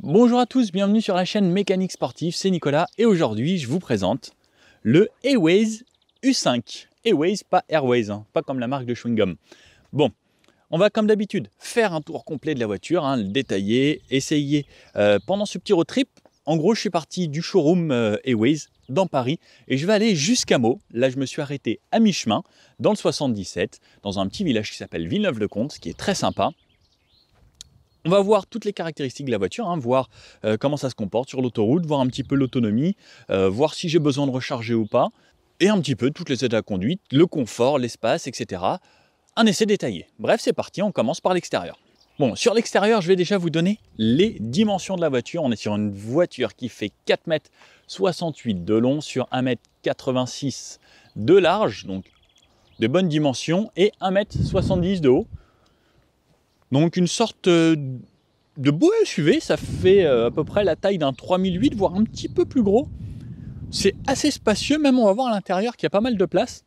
Bonjour à tous, bienvenue sur la chaîne Mécanique Sportive, c'est Nicolas et aujourd'hui je vous présente le Airways U5. Airways, pas Airways, hein, pas comme la marque de chewing-gum. Bon, on va comme d'habitude faire un tour complet de la voiture, le détailler, essayer pendant ce petit road trip. En gros, je suis parti du showroom Airways dans Paris et je vais aller jusqu'à Meaux. Là, je me suis arrêté à mi-chemin dans le 77, dans un petit village qui s'appelle Villeneuve-le-Comte, qui est très sympa. On va voir toutes les caractéristiques de la voiture, voir comment ça se comporte sur l'autoroute, voir un petit peu l'autonomie, voir si j'ai besoin de recharger ou pas, et un petit peu toutes les états de conduite, le confort, l'espace, etc. Un essai détaillé. Bref, c'est parti, on commence par l'extérieur. Bon, sur l'extérieur, je vais déjà vous donner les dimensions de la voiture. On est sur une voiture qui fait 4,68 m de long sur 1,86 m de large, donc de bonnes dimensions, et 1,70 m de haut. Donc une sorte de beau SUV, ça fait à peu près la taille d'un 3008, voire un petit peu plus gros. C'est assez spacieux, même on va voir à l'intérieur qu'il y a pas mal de place.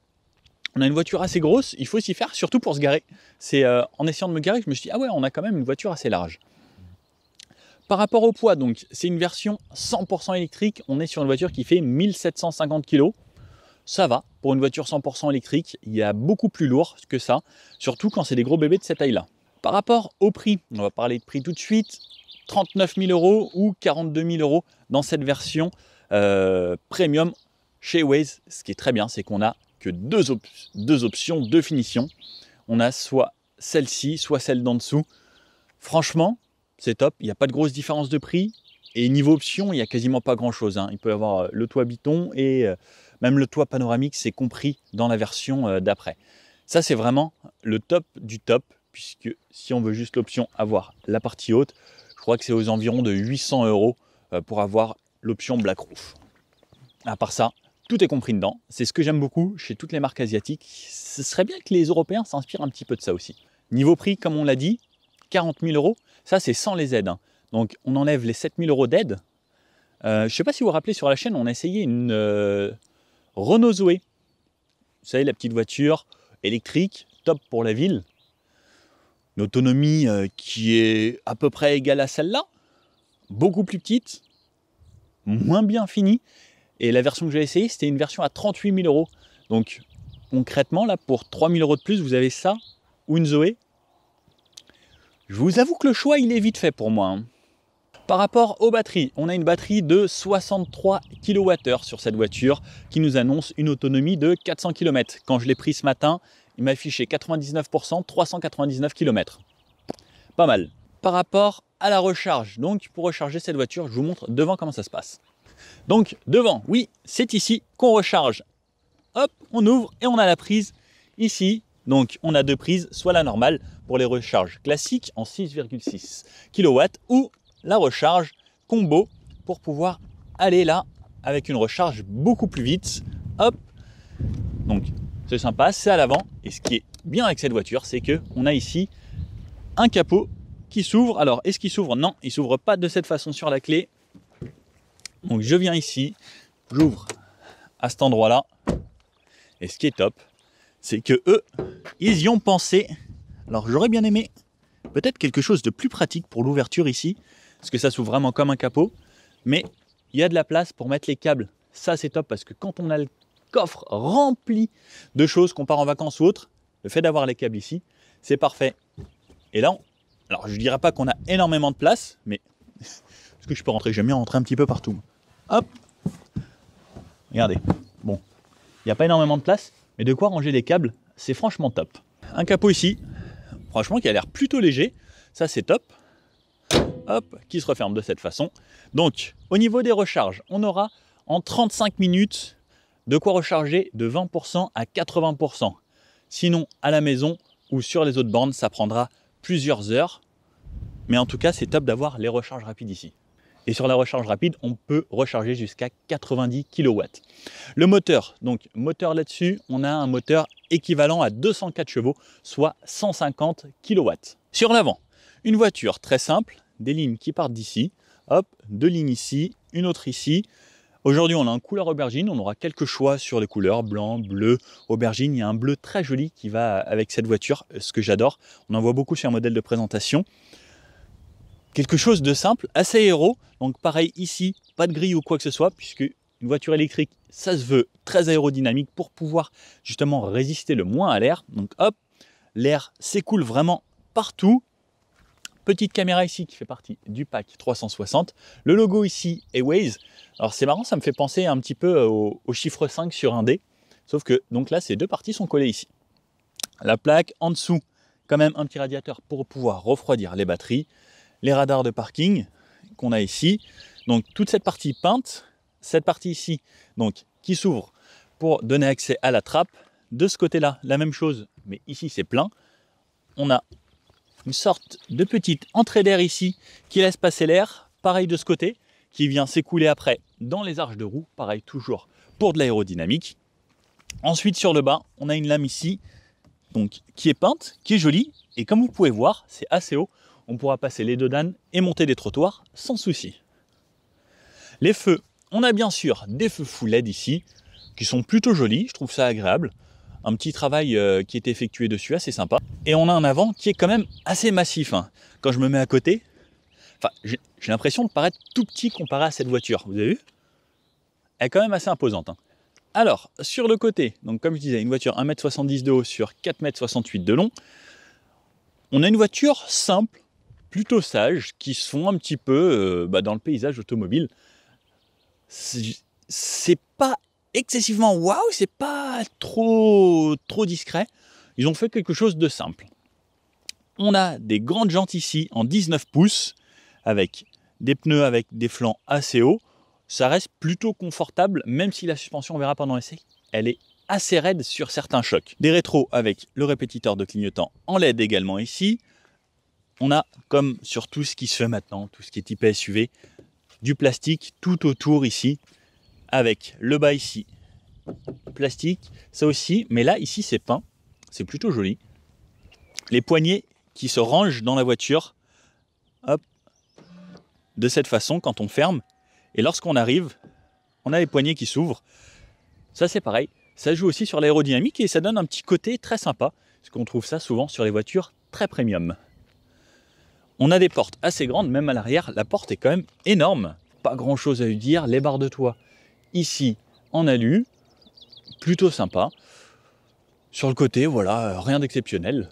On a une voiture assez grosse, il faut s'y faire, surtout pour se garer. C'est en essayant de me garer que je me suis dit, ah ouais, on a quand même une voiture assez large. Par rapport au poids, donc c'est une version 100% électrique, on est sur une voiture qui fait 1750 kg. Ça va, pour une voiture 100% électrique, il y a beaucoup plus lourd que ça, surtout quand c'est des gros bébés de cette taille-là. Par rapport au prix, on va parler de prix tout de suite, 39 000 € ou 42 000 € dans cette version premium chez Airways. Ce qui est très bien, c'est qu'on a que deux options, deux finitions. On a soit celle-ci, soit celle d'en dessous. Franchement, c'est top, il n'y a pas de grosse différence de prix. Et niveau option, il n'y a quasiment pas grand-chose. Il peut y avoir le toit Biton et même le toit panoramique, c'est compris dans la version d'après. Ça, c'est vraiment le top du top, puisque si on veut juste l'option avoir la partie haute, je crois que c'est aux environs de 800 € pour avoir l'option Black Roof. À part ça, tout est compris dedans. C'est ce que j'aime beaucoup chez toutes les marques asiatiques. Ce serait bien que les Européens s'inspirent un petit peu de ça aussi. Niveau prix, comme on l'a dit, 40 000 €, ça c'est sans les aides. Donc on enlève les 7 000 € d'aide. Je ne sais pas si vous vous rappelez, sur la chaîne, on a essayé une Renault Zoé. Vous savez, la petite voiture électrique, top pour la ville. Une autonomie qui est à peu près égale à celle-là, beaucoup plus petite, moins bien finie. Et la version que j'ai essayée, c'était une version à 38 000 €. Donc concrètement, là, pour 3 000 € de plus, vous avez ça ou une Zoé. Je vous avoue que le choix, il est vite fait pour moi. Par rapport aux batteries, on a une batterie de 63 kWh sur cette voiture qui nous annonce une autonomie de 400 km. Quand je l'ai pris ce matin, il m'a affiché 99%, 399 km. Pas mal. Par rapport à la recharge, donc pour recharger cette voiture, je vous montre devant comment ça se passe. Donc devant, oui, c'est ici qu'on recharge. Hop, on ouvre et on a la prise ici. Donc on a deux prises, soit la normale pour les recharges classiques en 6,6 kW ou la recharge combo pour pouvoir aller là avec une recharge beaucoup plus vite. Hop, donc c'est sympa, c'est à l'avant. Et ce qui est bien avec cette voiture, c'est qu'on a ici un capot qui s'ouvre. Alors, est-ce qu'il s'ouvre? Non, il ne s'ouvre pas de cette façon sur la clé. Donc je viens ici, j'ouvre à cet endroit-là. Et ce qui est top, c'est que eux, ils y ont pensé. Alors j'aurais bien aimé peut-être quelque chose de plus pratique pour l'ouverture ici, parce que ça s'ouvre vraiment comme un capot. Mais il y a de la place pour mettre les câbles. Ça c'est top, parce que quand on a le coffre rempli de choses, qu'on part en vacances ou autre, le fait d'avoir les câbles ici, c'est parfait. Et là, alors je ne dirais pas qu'on a énormément de place, mais est-ce que je peux rentrer? J'aime bien rentrer un petit peu partout. Hop, regardez, bon, il n'y a pas énormément de place, mais de quoi ranger les câbles, c'est franchement top. Un capot ici, franchement qui a l'air plutôt léger, ça c'est top. Hop, qui se referme de cette façon. Donc, au niveau des recharges, on aura en 35 minutes de quoi recharger de 20% à 80%. Sinon, à la maison ou sur les autres bornes, ça prendra plusieurs heures. Mais en tout cas, c'est top d'avoir les recharges rapides ici. Et sur la recharge rapide, on peut recharger jusqu'à 90 kW. Le moteur, donc moteur là-dessus, on a un moteur équivalent à 204 chevaux, soit 150 kW. Sur l'avant, une voiture très simple, des lignes qui partent d'ici, hop, deux lignes ici, une autre ici. Aujourd'hui, on a un couleur aubergine, on aura quelques choix sur les couleurs, blanc, bleu, aubergine. Il y a un bleu très joli qui va avec cette voiture, ce que j'adore. On en voit beaucoup sur un modèle de présentation. quelque chose de simple, assez aéro. Donc pareil ici, pas de grille ou quoi que ce soit, puisque une voiture électrique, ça se veut très aérodynamique pour pouvoir justement résister le moins à l'air. Donc hop, l'air s'écoule vraiment partout. Petite caméra ici qui fait partie du pack 360. Le logo ici est Waze. Alors c'est marrant, ça me fait penser un petit peu au chiffre 5 sur un dé. Sauf que donc là, ces deux parties sont collées ici. La plaque en dessous, quand même un petit radiateur pour pouvoir refroidir les batteries. Les radars de parking qu'on a ici. Donc toute cette partie peinte, cette partie ici donc qui s'ouvre pour donner accès à la trappe. De ce côté-là, la même chose, mais ici c'est plein. On a une sorte de petite entrée d'air ici qui laisse passer l'air, pareil de ce côté, qui vient s'écouler après dans les arches de roue, pareil toujours pour de l'aérodynamique. Ensuite sur le bas, on a une lame ici donc, qui est peinte, qui est jolie, et comme vous pouvez voir, c'est assez haut, on pourra passer les dodanes et monter des trottoirs sans souci. Les feux, on a bien sûr des feux full LED ici, qui sont plutôt jolis, je trouve ça agréable. Un petit travail qui est effectué dessus, assez sympa. Et on a un avant qui est quand même assez massif. Hein. Quand je me mets à côté, j'ai l'impression de paraître tout petit comparé à cette voiture. Vous avez vu? Elle est quand même assez imposante. Hein. Alors, sur le côté, donc comme je disais, une voiture 1,70 m de haut sur 4,68 m de long. On a une voiture simple, plutôt sage, qui se fond un petit peu dans le paysage automobile. C'est pas excessivement waouh, c'est pas trop discret. Ils ont fait quelque chose de simple. On a des grandes jantes ici en 19 pouces avec des pneus avec des flancs assez hauts. Ça reste plutôt confortable, même si la suspension, on verra pendant l'essai, elle est assez raide sur certains chocs. Des rétros avec le répétiteur de clignotant en LED également ici. On a, comme sur tout ce qui se fait maintenant, tout ce qui est type SUV, du plastique tout autour ici, avec le bas ici, plastique, ça aussi, mais là, ici, c'est peint, c'est plutôt joli. Les poignées qui se rangent dans la voiture, hop, de cette façon, quand on ferme, et lorsqu'on arrive, on a les poignées qui s'ouvrent. Ça, c'est pareil, ça joue aussi sur l'aérodynamique et ça donne un petit côté très sympa, parce qu'on trouve ça souvent sur les voitures très premium. On a des portes assez grandes, même à l'arrière, la porte est quand même énorme. Pas grand chose à lui dire, les barres de toit ici en alu, plutôt sympa. Sur le côté, voilà, rien d'exceptionnel,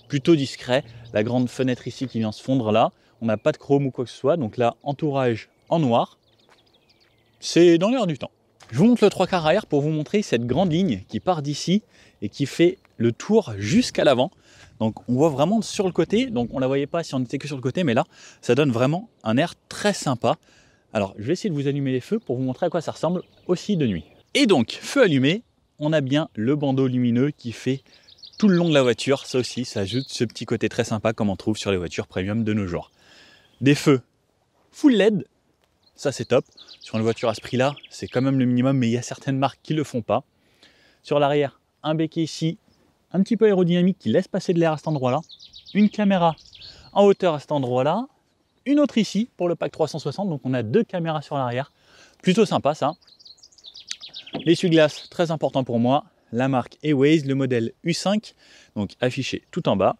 plutôt discret. La grande fenêtre ici qui vient se fondre là, on n'a pas de chrome ou quoi que ce soit, donc là, entourage en noir. C'est dans l'air du temps. Je vous montre le 3/4 arrière pour vous montrer cette grande ligne qui part d'ici et qui fait le tour jusqu'à l'avant. Donc on voit vraiment sur le côté, donc on ne la voyait pas si on n'était que sur le côté, mais là, ça donne vraiment un air très sympa. Alors je vais essayer de vous allumer les feux pour vous montrer à quoi ça ressemble aussi de nuit. Et donc, feu allumé, on a bien le bandeau lumineux qui fait tout le long de la voiture. Ça aussi, ça ajoute ce petit côté très sympa comme on trouve sur les voitures premium de nos jours. Des feux full LED, ça c'est top. Sur une voiture à ce prix-là, c'est quand même le minimum, mais il y a certaines marques qui ne le font pas. Sur l'arrière, un béquet ici, un petit peu aérodynamique qui laisse passer de l'air à cet endroit-là. Une caméra en hauteur à cet endroit-là. Une autre ici pour le pack 360, donc on a deux caméras sur l'arrière. Plutôt sympa ça. L'essuie-glace, très important pour moi. La marque est Waze, le modèle U5, donc affiché tout en bas.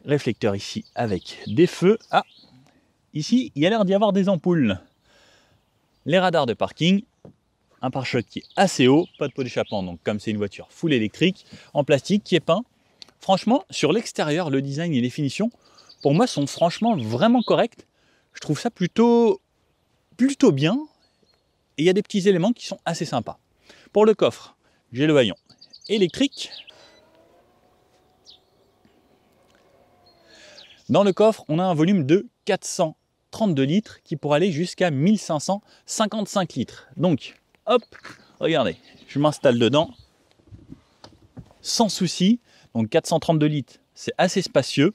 Réflecteur ici avec des feux. Ah, ici, il y a l'air d'y avoir des ampoules. Les radars de parking. Un pare-choc qui est assez haut, pas de pot d'échappement, donc comme c'est une voiture full électrique, en plastique qui est peint. Franchement, sur l'extérieur, le design et les finitions, pour moi, sont franchement vraiment corrects. Je trouve ça plutôt bien. Et il y a des petits éléments qui sont assez sympas. Pour le coffre, j'ai le haillon électrique. Dans le coffre, on a un volume de 432 litres qui pourrait aller jusqu'à 1555 litres. Donc, hop, regardez, je m'installe dedans sans souci. Donc 432 litres, c'est assez spacieux.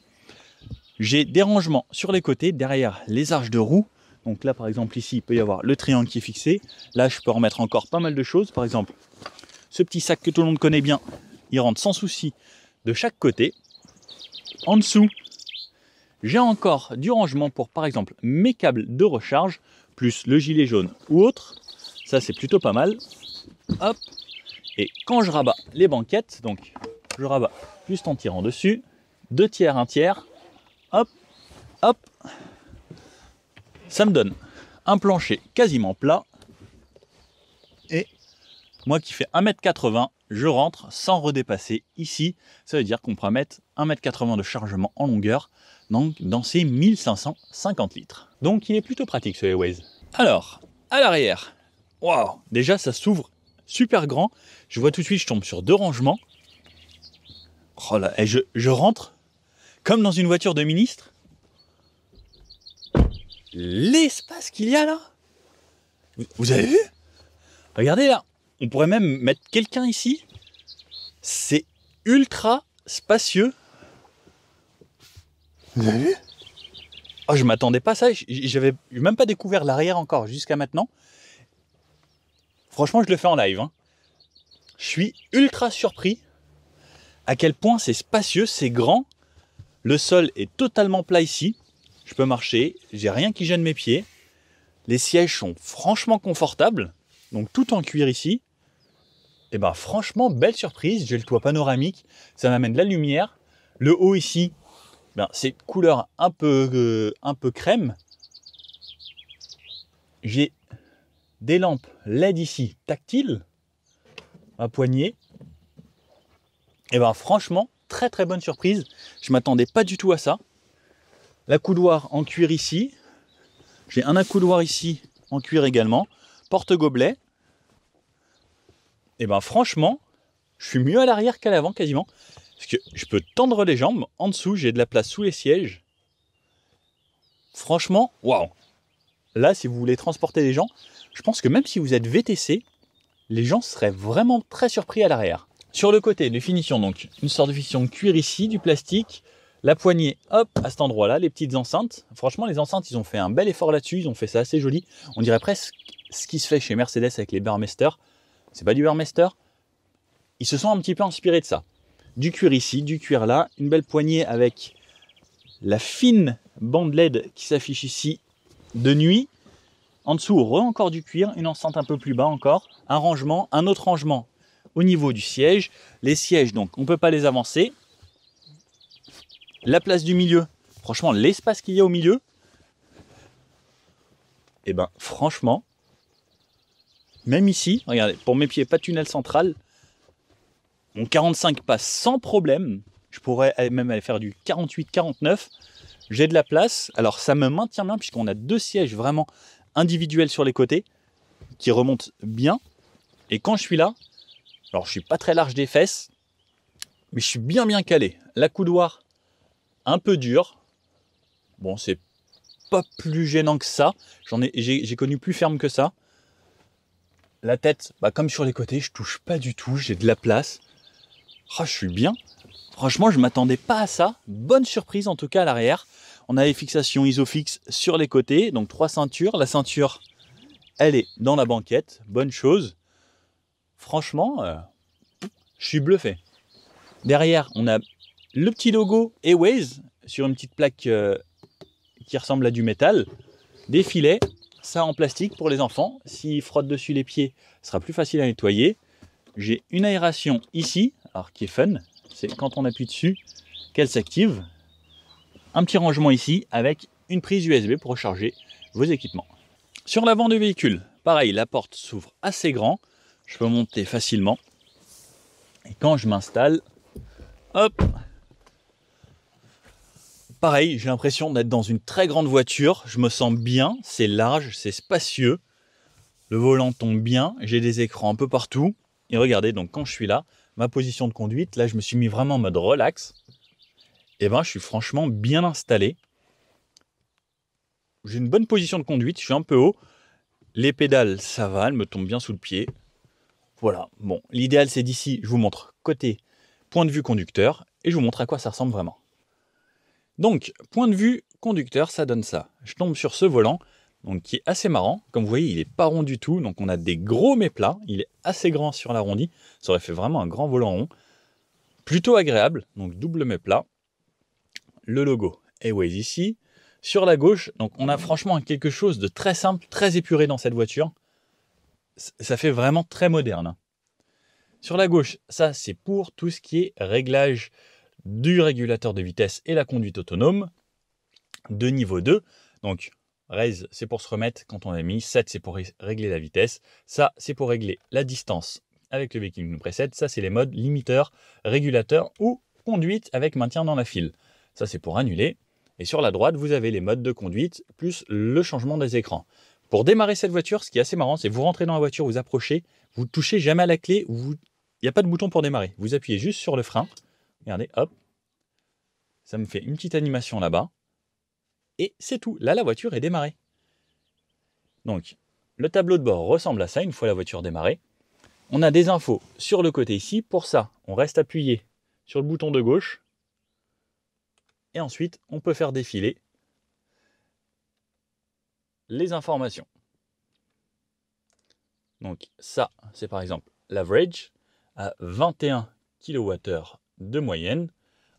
J'ai des rangements sur les côtés, derrière les arches de roue. Donc là, par exemple, ici, il peut y avoir le triangle qui est fixé. Là, je peux remettre encore pas mal de choses. Par exemple, ce petit sac que tout le monde connaît bien, il rentre sans souci de chaque côté. En dessous, j'ai encore du rangement pour, par exemple, mes câbles de recharge, plus le gilet jaune ou autre. Ça, c'est plutôt pas mal. Hop. Et quand je rabats les banquettes, donc je rabats juste en tirant dessus, 2 tiers, 1 tiers, hop, hop, Ça me donne un plancher quasiment plat. Et moi qui fais 1,80 m, je rentre sans redépasser ici. Ça veut dire qu'on pourra mettre 1,80 m de chargement en longueur, donc dans ces 1550 litres. Donc il est plutôt pratique ce Airways. Alors, à l'arrière, waouh, déjà ça s'ouvre super grand. Je vois tout de suite, je tombe sur 2 rangements. Oh là, et je rentre comme dans une voiture de ministre. L'espace qu'il y a là, vous avez vu? Regardez là, on pourrait même mettre quelqu'un ici. C'est ultra spacieux. Vous avez vu? Oh, je m'attendais pas à ça. J'avais même pas découvert l'arrière encore jusqu'à maintenant. Franchement, je le fais en live. Hein. Je suis ultra surpris à quel point c'est spacieux, c'est grand. Le sol est totalement plat ici. Je peux marcher, j'ai rien qui gêne mes pieds. Les sièges sont franchement confortables. Donc tout en cuir ici. Et ben franchement, belle surprise. J'ai le toit panoramique. Ça m'amène de la lumière. Le haut ici, ben, c'est couleur un peu crème. J'ai des lampes LED ici, tactiles. À poignée. Et ben franchement, très très bonne surprise. Je m'attendais pas du tout à ça. L'accoudoir en cuir ici. J'ai un accoudoir ici en cuir également. Porte-gobelet. Et ben franchement, je suis mieux à l'arrière qu'à l'avant quasiment. Parce que je peux tendre les jambes. En dessous, j'ai de la place sous les sièges. Franchement, waouh. Là, si vous voulez transporter les gens, je pense que même si vous êtes VTC, les gens seraient vraiment très surpris à l'arrière. Sur le côté, les finitions, donc une sorte de finition cuir ici, du plastique. La poignée, hop, à cet endroit-là, les petites enceintes. Franchement, les enceintes, ils ont fait un bel effort là-dessus. Ils ont fait ça assez joli. On dirait presque ce qui se fait chez Mercedes avec les Burmester. C'est pas du Burmester. Ils se sont un petit peu inspirés de ça. Du cuir ici, du cuir là. Une belle poignée avec la fine bande LED qui s'affiche ici de nuit. En dessous, encore du cuir. Une enceinte un peu plus bas encore. Un rangement, un autre rangement au niveau du siège. Les sièges, donc, on ne peut pas les avancer. La place du milieu, franchement, l'espace qu'il y a au milieu, et ben franchement, même ici, regardez, pour mes pieds, pas de tunnel central, mon 45 passe sans problème. Je pourrais même aller faire du 48-49. J'ai de la place. Alors ça me maintient bien puisqu'on a 2 sièges vraiment individuels sur les côtés qui remontent bien. Et quand je suis là, alors je suis pas très large des fesses, mais je suis bien calé. L'accoudoir un peu dur. Bon, c'est pas plus gênant que ça. J'ai connu plus ferme que ça. La tête, bah, comme sur les côtés, je touche pas du tout. J'ai de la place. Oh, je suis bien. Franchement, je m'attendais pas à ça. Bonne surprise en tout cas à l'arrière. On a les fixations Isofix sur les côtés. Donc 3 ceintures. La ceinture, elle est dans la banquette. Bonne chose. Franchement, je suis bluffé. Derrière, on a le petit logo Airways sur une petite plaque qui ressemble à du métal. Des filets, ça en plastique pour les enfants. S'ils frottent dessus les pieds, ce sera plus facile à nettoyer. J'ai une aération ici, alors qui est fun. C'est quand on appuie dessus qu'elle s'active. Un petit rangement ici avec une prise USB pour recharger vos équipements. Sur l'avant du véhicule, pareil, la porte s'ouvre assez grand. Je peux monter facilement. Et quand je m'installe, hop, pareil, j'ai l'impression d'être dans une très grande voiture. Je me sens bien, c'est large, c'est spacieux. Le volant tombe bien, j'ai des écrans un peu partout. Et regardez, donc quand je suis là, ma position de conduite, là je me suis mis vraiment en mode relax. Et ben je suis franchement bien installé. J'ai une bonne position de conduite, je suis un peu haut. Les pédales, ça va, elles me tombent bien sous le pied. Voilà, bon, l'idéal c'est d'ici, je vous montre côté point de vue conducteur et je vous montre à quoi ça ressemble vraiment. Donc, point de vue conducteur, ça donne ça. Je tombe sur ce volant, donc qui est assez marrant. Comme vous voyez, il n'est pas rond du tout, donc on a des gros méplats. Il est assez grand sur l'arrondi, ça aurait fait vraiment un grand volant rond. Plutôt agréable, donc double méplat. Le logo Airways ici. Sur la gauche, donc on a franchement quelque chose de très simple, très épuré dans cette voiture. Ça fait vraiment très moderne. Sur la gauche, ça c'est pour tout ce qui est réglage du régulateur de vitesse et la conduite autonome de niveau 2. Donc raise, c'est pour se remettre quand on a mis. Set, c'est pour régler la vitesse. Ça, c'est pour régler la distance avec le véhicule qui nous précède. Ça, c'est les modes limiteur, régulateur ou conduite avec maintien dans la file. Ça, c'est pour annuler. Et sur la droite, vous avez les modes de conduite plus le changement des écrans. Pour démarrer cette voiture, ce qui est assez marrant, c'est vous rentrez dans la voiture, vous approchez, vous touchez jamais à la clé, il n'y a pas de bouton pour démarrer. Vous appuyez juste sur le frein. Regardez, hop. Ça me fait une petite animation là-bas. Et c'est tout. Là, la voiture est démarrée. Donc, le tableau de bord ressemble à ça une fois la voiture démarrée. On a des infos sur le côté ici. Pour ça, on reste appuyé sur le bouton de gauche. Et ensuite, on peut faire défiler les informations. Donc ça, c'est par exemple l'average à 21 kWh de moyenne.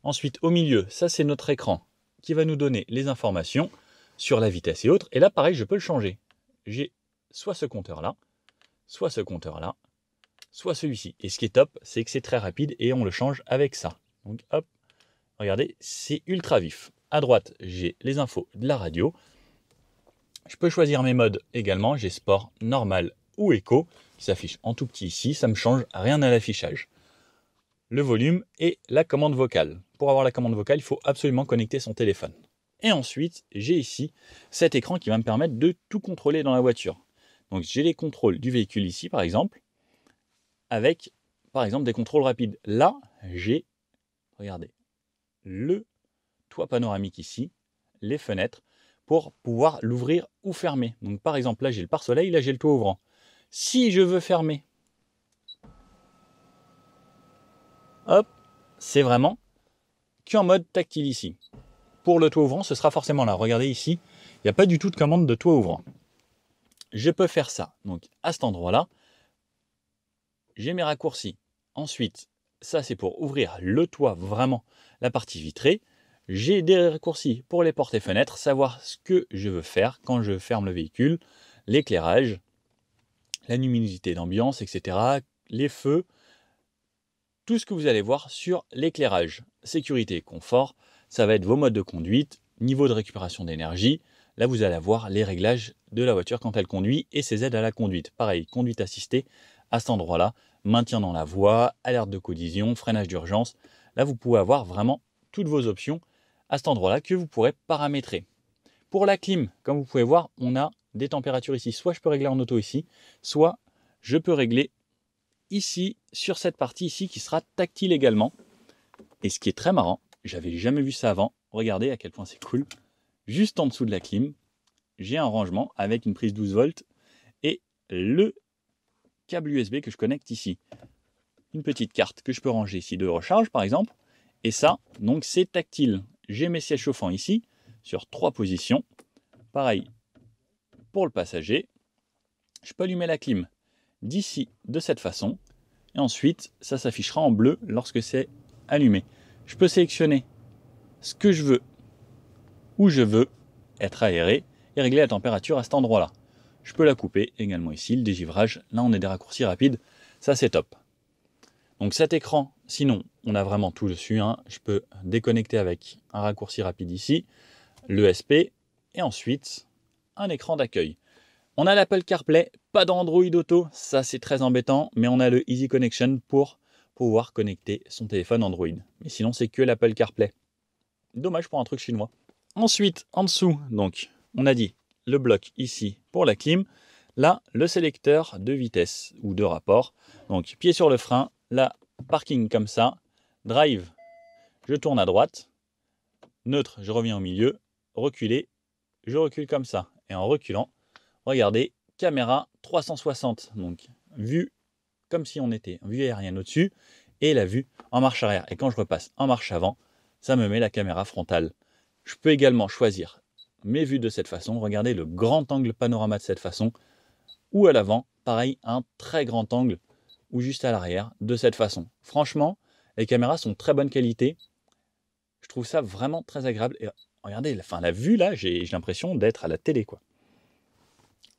Ensuite, au milieu, ça c'est notre écran qui va nous donner les informations sur la vitesse et autres. Et là, pareil, je peux le changer. J'ai soit ce compteur-là, soit ce compteur-là, soit celui-ci. Et ce qui est top, c'est que c'est très rapide et on le change avec ça. Donc hop, regardez, c'est ultra vif. À droite, j'ai les infos de la radio. Je peux choisir mes modes également. J'ai sport, normal ou éco qui s'affiche en tout petit ici. Ça ne me change rien à l'affichage. Le volume et la commande vocale. Pour avoir la commande vocale, il faut absolument connecter son téléphone. Et ensuite, j'ai ici cet écran qui va me permettre de tout contrôler dans la voiture. Donc j'ai les contrôles du véhicule ici par exemple, avec par exemple des contrôles rapides. Là, j'ai, regardez, le toit panoramique ici, les fenêtres, pour pouvoir l'ouvrir ou fermer. Donc par exemple, là j'ai le pare-soleil, là j'ai le toit ouvrant. Si je veux fermer, hop, c'est vraiment qu'en mode tactile ici. Pour le toit ouvrant, ce sera forcément là. Regardez ici, il n'y a pas du tout de commande de toit ouvrant. Je peux faire ça. Donc à cet endroit-là, j'ai mes raccourcis. Ensuite, ça c'est pour ouvrir le toit, vraiment la partie vitrée. J'ai des raccourcis pour les portes et fenêtres, savoir ce que je veux faire quand je ferme le véhicule, l'éclairage, la luminosité d'ambiance, etc., les feux, tout ce que vous allez voir sur l'éclairage. Sécurité et confort, ça va être vos modes de conduite, niveau de récupération d'énergie. Là, vous allez avoir les réglages de la voiture quand elle conduit et ses aides à la conduite. Pareil, conduite assistée à cet endroit-là, maintien dans la voie, alerte de collision, freinage d'urgence. Là, vous pouvez avoir vraiment toutes vos options à cet endroit-là que vous pourrez paramétrer. Pour la clim, comme vous pouvez voir, on a des températures ici. Soit je peux régler en auto ici, soit je peux régler ici, sur cette partie ici, qui sera tactile également. Et ce qui est très marrant, j'avais jamais vu ça avant. Regardez à quel point c'est cool. Juste en dessous de la clim, j'ai un rangement avec une prise 12 volts et le câble USB que je connecte ici. Une petite carte que je peux ranger ici de recharge par exemple. Et ça, donc c'est tactile. J'ai mes sièges chauffants ici, sur 3 positions. Pareil pour le passager. Je peux allumer la clim d'ici de cette façon. Et ensuite, ça s'affichera en bleu lorsque c'est allumé. Je peux sélectionner ce que je veux, où je veux être aéré et régler la température à cet endroit-là. Je peux la couper également ici, le dégivrage. Là, on a des raccourcis rapides. Ça, c'est top. Donc cet écran, sinon, on a vraiment tout dessus. Je peux déconnecter avec un raccourci rapide ici, l'ESP, et ensuite, un écran d'accueil. On a l'Apple CarPlay, pas d'Android Auto, ça c'est très embêtant, mais on a le Easy Connection pour pouvoir connecter son téléphone Android. Mais sinon, c'est que l'Apple CarPlay. Dommage pour un truc chinois. Ensuite, en dessous, donc, on a dit le bloc ici pour la clim. Là, le sélecteur de vitesse ou de rapport. Donc, pied sur le frein. Là, parking comme ça. Drive, je tourne à droite. Neutre, je reviens au milieu. Reculer, je recule comme ça. Et en reculant, regardez, caméra 360. Donc, vue comme si on était vue aérienne au-dessus. Et la vue en marche arrière. Et quand je repasse en marche avant, ça me met la caméra frontale. Je peux également choisir mes vues de cette façon. Regardez le grand angle panorama de cette façon. Ou à l'avant, pareil, un très grand angle. Ou juste à l'arrière, de cette façon. Franchement, les caméras sont de très bonne qualité. Je trouve ça vraiment très agréable. Et regardez, la vue là, j'ai l'impression d'être à la télé, quoi.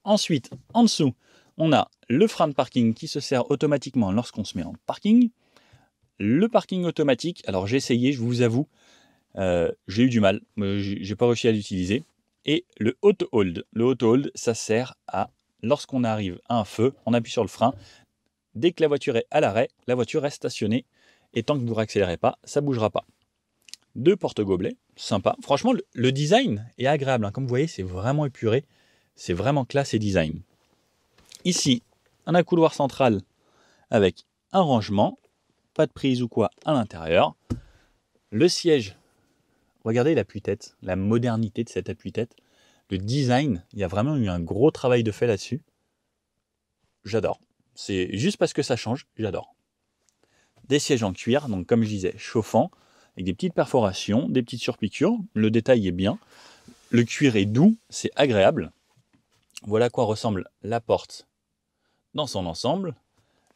Ensuite, en dessous, on a le frein de parking qui se sert automatiquement lorsqu'on se met en parking. Le parking automatique, alors j'ai essayé, je vous avoue, j'ai eu du mal, j'ai pas réussi à l'utiliser. et le auto hold. Le auto hold, ça sert à, lorsqu'on arrive à un feu, on appuie sur le frein. Dès que la voiture est à l'arrêt, la voiture reste stationnée. Et tant que vous ne réaccélérez pas, ça ne bougera pas. 2 porte-gobelets, sympa. Franchement, le design est agréable. Hein. Comme vous voyez, c'est vraiment épuré. C'est vraiment classe et design. Ici, un accoudoir central avec un rangement. Pas de prise ou quoi à l'intérieur. Le siège. Regardez l'appui-tête, la modernité de cet appui-tête. Le design, il y a vraiment eu un gros travail de fait là-dessus. J'adore. C'est juste parce que ça change, j'adore. Des sièges en cuir, donc comme je disais, chauffants, avec des petites perforations, des petites surpiqûres. Le détail est bien. Le cuir est doux, c'est agréable. Voilà à quoi ressemble la porte dans son ensemble.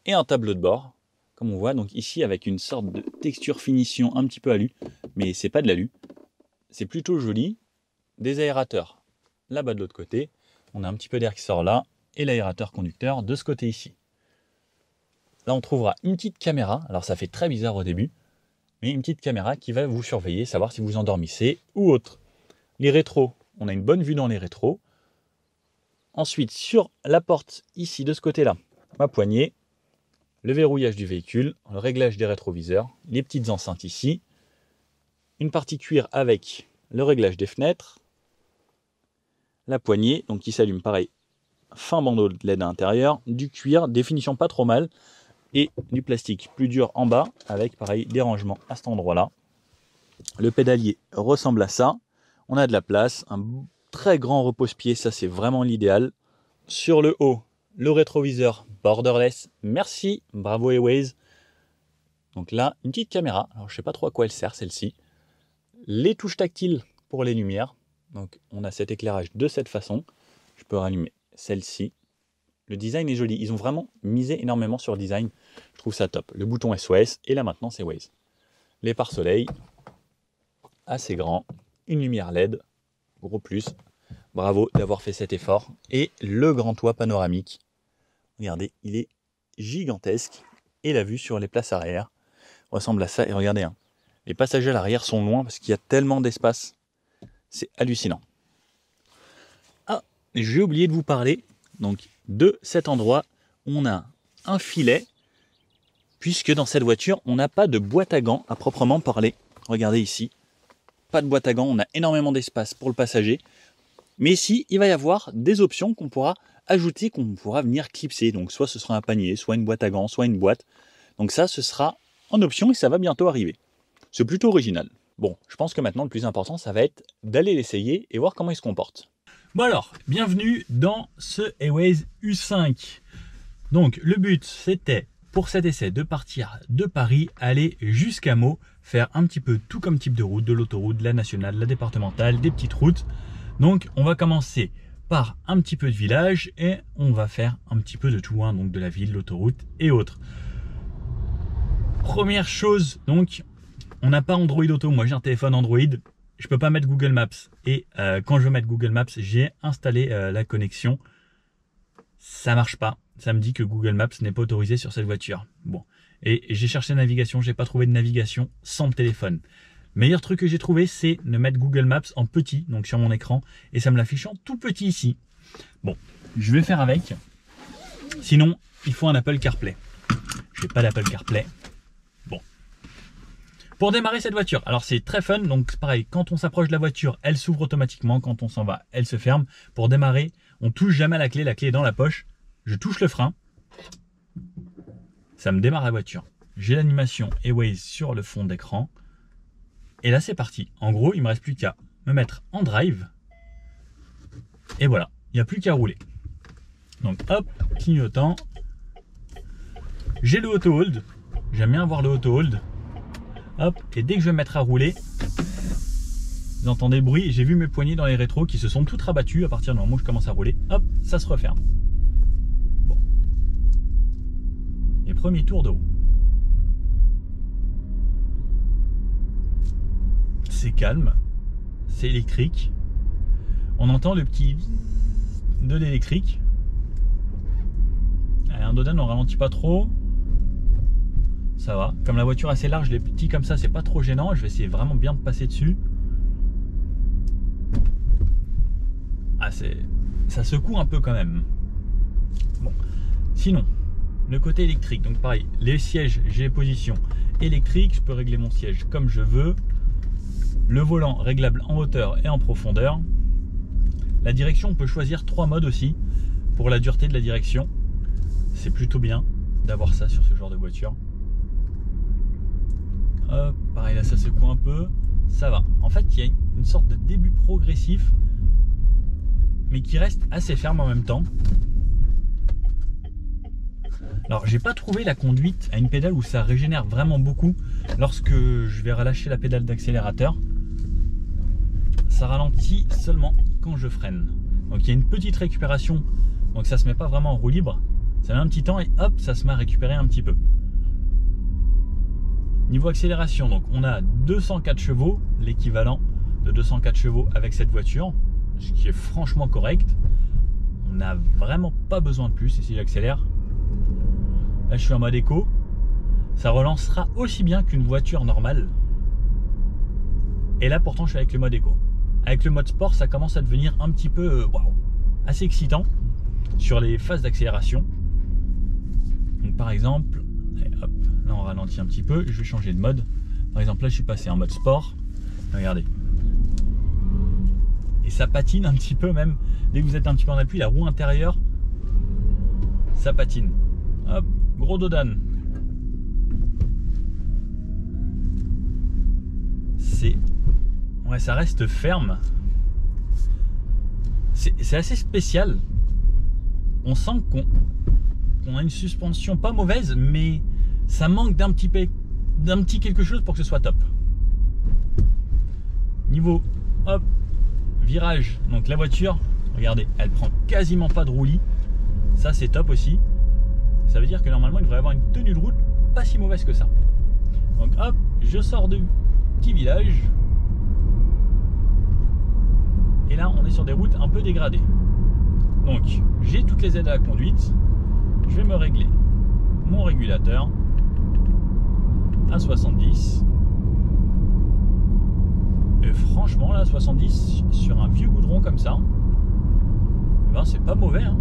Et un tableau de bord, comme on voit donc ici avec une sorte de texture finition un petit peu alu, mais c'est pas de l'alu. C'est plutôt joli. Des aérateurs là-bas de l'autre côté. On a un petit peu d'air qui sort là. Et l'aérateur conducteur de ce côté ici. Là, on trouvera une petite caméra. Alors, ça fait très bizarre au début. Mais une petite caméra qui va vous surveiller, savoir si vous endormissez ou autre. Les rétros, on a une bonne vue dans les rétros. Ensuite, sur la porte ici, de ce côté-là, ma poignée, le verrouillage du véhicule, le réglage des rétroviseurs, les petites enceintes ici, une partie cuir avec le réglage des fenêtres, la poignée, donc qui s'allume pareil, fin bandeau de LED à l'intérieur, du cuir, définition pas trop mal, et du plastique plus dur en bas, avec pareil des rangements à cet endroit-là. Le pédalier ressemble à ça. On a de la place, un très grand repose-pied, ça c'est vraiment l'idéal. Sur le haut, le rétroviseur borderless. Merci, bravo Airways. Donc là, une petite caméra. Alors je sais pas trop à quoi elle sert celle-ci. Les touches tactiles pour les lumières. Donc on a cet éclairage de cette façon. Je peux rallumer celle-ci. Le design est joli. Ils ont vraiment misé énormément sur le design. Je trouve ça top. Le bouton SOS et là maintenant c'est Waze. Les pare-soleil, assez grand. Une lumière LED, gros plus. Bravo d'avoir fait cet effort. Et le grand toit panoramique. Regardez, il est gigantesque. Et la vue sur les places arrière ressemble à ça. Et regardez, hein, les passagers à l'arrière sont loin parce qu'il y a tellement d'espace. C'est hallucinant. Ah, j'ai oublié de vous parler donc, de cet endroit où on a un filet. Puisque dans cette voiture, on n'a pas de boîte à gants à proprement parler. Regardez ici. Pas de boîte à gants, on a énormément d'espace pour le passager. Mais ici, il va y avoir des options qu'on pourra ajouter, qu'on pourra venir clipser. Donc soit ce sera un panier, soit une boîte à gants, soit une boîte. Donc ça, ce sera en option et ça va bientôt arriver. C'est plutôt original. Bon, je pense que maintenant, le plus important, ça va être d'aller l'essayer et voir comment il se comporte. Bon alors, bienvenue dans ce Airways U5. Donc le but, c'était pour cet essai de partir de Paris, aller jusqu'à Meaux, faire un petit peu tout comme type de route, de l'autoroute, de la nationale, de la départementale, des petites routes. Donc on va commencer par un petit peu de village et on va faire un petit peu de tout, hein, donc de la ville, l'autoroute et autres. Première chose, donc on n'a pas Android Auto, moi j'ai un téléphone Android, je peux pas mettre Google Maps et quand je veux mettre Google Maps, j'ai installé la connexion, ça marche pas. Ça me dit que Google Maps n'est pas autorisé sur cette voiture. Bon, et j'ai cherché la navigation, j'ai pas trouvé de navigation sans le téléphone. Le meilleur truc que j'ai trouvé, c'est de mettre Google Maps en petit, donc sur mon écran, et ça me l'affiche en tout petit ici. Bon, je vais faire avec. Sinon, il faut un Apple CarPlay. Je n'ai pas d'Apple CarPlay. Bon. Pour démarrer cette voiture, alors c'est très fun, donc pareil, quand on s'approche de la voiture, elle s'ouvre automatiquement, quand on s'en va, elle se ferme. Pour démarrer, on touche jamais la clé est dans la poche. Je touche le frein, ça me démarre la voiture. J'ai l'animation Airways sur le fond d'écran. Et là, c'est parti. En gros, il ne me reste plus qu'à me mettre en drive. Et voilà, il n'y a plus qu'à rouler. Donc hop, clignotant. J'ai le auto hold. J'aime bien avoir le auto hold. Hop, et dès que je vais me mettre à rouler, vous entendez le bruit. J'ai vu mes poignées dans les rétros qui se sont toutes rabattues à partir du moment où je commence à rouler. Hop, ça se referme. Et premier tour de roue. C'est calme, c'est électrique. On entend le petit de l'électrique. Un Dodan, on ralentit pas trop. Ça va. Comme la voiture est assez large, les petits comme ça, c'est pas trop gênant. Je vais essayer vraiment bien de passer dessus. Ah, ça secoue un peu quand même. Bon, sinon, le côté électrique, donc pareil, les sièges, j'ai les positions électriques, je peux régler mon siège comme je veux. Le volant réglable en hauteur et en profondeur. La direction, on peut choisir 3 modes aussi pour la dureté de la direction. C'est plutôt bien d'avoir ça sur ce genre de voiture. Hop, pareil là, ça secoue un peu, ça va. En fait, il y a une sorte de début progressif, mais qui reste assez ferme en même temps. Alors, j'ai pas trouvé la conduite à une pédale où ça régénère vraiment beaucoup lorsque je vais relâcher la pédale d'accélérateur. Ça ralentit seulement quand je freine. Donc, il y a une petite récupération, donc ça se met pas vraiment en roue libre. Ça met un petit temps et hop, ça se met à récupérer un petit peu. Niveau accélération, donc on a 204 chevaux, l'équivalent de 204 chevaux avec cette voiture, ce qui est franchement correct. On n'a vraiment pas besoin de plus. Et si j'accélère, là je suis en mode éco, ça relancera aussi bien qu'une voiture normale. Et là pourtant je suis avec le mode éco. Avec le mode sport, ça commence à devenir un petit peu assez excitant sur les phases d'accélération. Donc par exemple, hop, là on ralentit un petit peu, je vais changer de mode. Par exemple là je suis passé en mode sport, regardez. Et ça patine un petit peu même, dès que vous êtes un petit peu en appui, la roue intérieure, ça patine. Hop, gros dodane. Ouais, ça reste ferme. C'est assez spécial. On sent qu'on a une suspension pas mauvaise, mais ça manque d'un petit quelque chose pour que ce soit top. Niveau hop, virage, donc la voiture, regardez, elle prend quasiment pas de roulis. Ça c'est top aussi. Ça veut dire que normalement il devrait avoir une tenue de route pas si mauvaise que ça. Donc hop, je sors du petit village. Et là on est sur des routes un peu dégradées. Donc j'ai toutes les aides à la conduite. Je vais me régler mon régulateur à 70. Et franchement là 70 sur un vieux goudron comme ça, eh ben, c'est pas mauvais hein.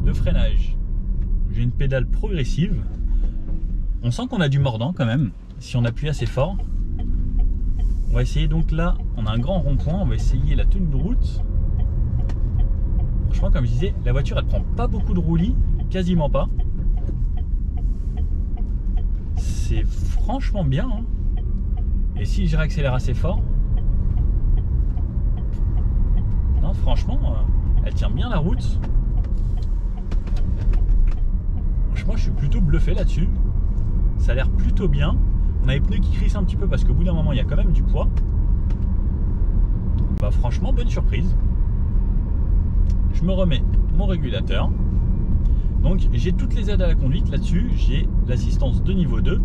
De freinage, j'ai une pédale progressive. On sent qu'on a du mordant quand même si on appuie assez fort. On va essayer, donc là on a un grand rond-point, on va essayer la tenue de route. Franchement comme je disais, la voiture elle prend pas beaucoup de roulis, quasiment pas. C'est franchement bien hein. Et si je réaccélère assez fort, non franchement elle tient bien la route. Franchement je suis plutôt bluffé là-dessus. Ça a l'air plutôt bien. On a les pneus qui crissent un petit peu parce qu'au bout d'un moment il y a quand même du poids. Bah franchement bonne surprise. Je me remets mon régulateur. Donc j'ai toutes les aides à la conduite là-dessus. J'ai l'assistance de niveau 2.